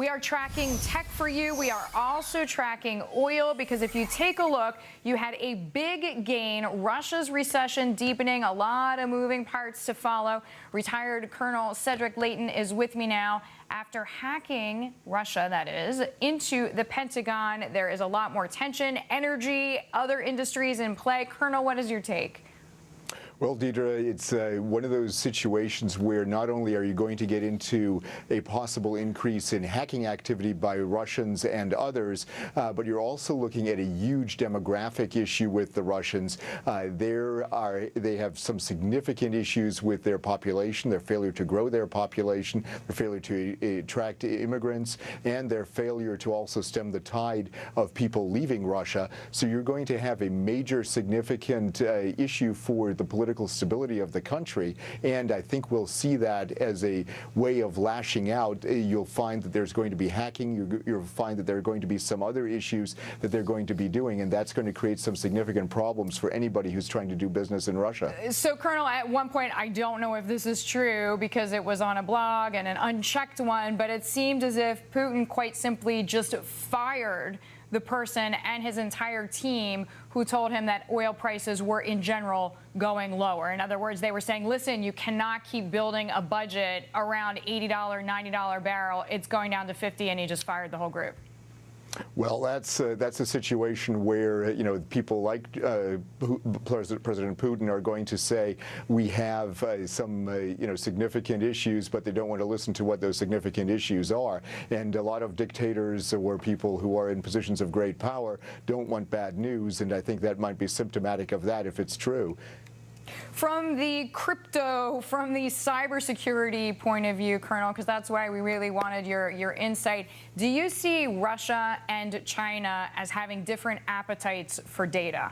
We are tracking tech for you. We are also tracking oil because if you take a look, you had a big gain. Russia's recession deepening, a lot of moving parts to follow. Retired Colonel Cedric Leighton is with me now. After hacking Russia, that is, into the Pentagon, there is a lot more tension, energy, other industries in play. Colonel, what is your take? Well, Deidre, it's one of those situations where not only are you going to get into a possible increase in hacking activity by Russians and others, but you're also looking at a huge demographic issue with the Russians. They have some significant issues with their population, their failure to grow their population, their failure to attract immigrants, and their failure to also stem the tide of people leaving Russia. So you're going to have a major significant issue for the political stability of the country, and I think we'll see that as a way of lashing out. You'll find that there's going to be hacking. You'll find that there are going to be some other issues that they're going to be doing, and that's going to create some significant problems for anybody who's trying to do business in Russia. So, Colonel, at one point, I don't know if this is true because it was on a blog and an unchecked one, but it seemed as if Putin quite simply just fired the person and his entire team who told him that oil prices were in general going lower. In other words, they were saying, listen, you cannot keep building a budget around $80, $90 barrel. It's going down to 50, and he just fired the whole group. Well, that's a situation where, people like President Putin are going to say we have some, significant issues, but they don't want to listen to what those significant issues are. And a lot of dictators or people who are in positions of great power don't want bad news, and I think that might be symptomatic of that if it's true. From the crypto, from the cybersecurity point of view, Colonel, because that's why we really wanted your insight, do you see Russia and China as having different appetites for data?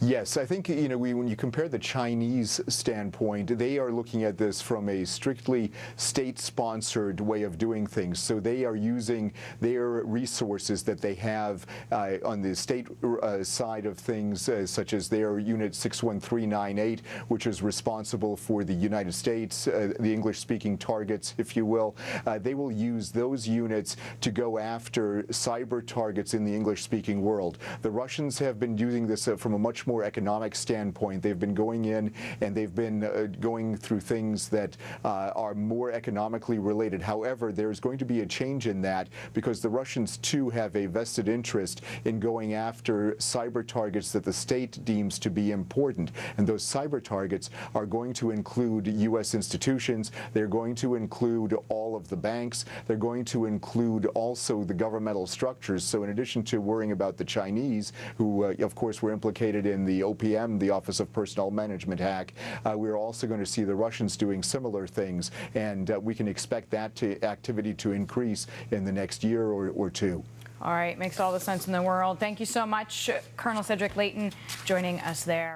Yes, I think, when you compare the Chinese standpoint, they are looking at this from a strictly state-sponsored way of doing things. So they are using their resources that they have on the state side of things, such as their Unit 61398, which is responsible for the United States, the English-speaking targets, if you will. They will use those units to go after cyber targets in the English-speaking world. The Russians have been using this from a much more economic standpoint. They've been going in and they've been going through things that are more economically related. However, there's going to be a change in that because the Russians too have a vested interest in going after cyber targets that the state deems to be important. And those cyber targets are going to include U.S. institutions. They're going to include all of the banks. They're going to include also the governmental structures. So in addition to worrying about the Chinese, who of course were implicated in the OPM, the Office of Personnel Management hack, we're also going to see the Russians doing similar things, and we can expect that activity to increase in the next year or two. All right, makes all the sense in the world. Thank you so much, Colonel Cedric Leighton, joining us there.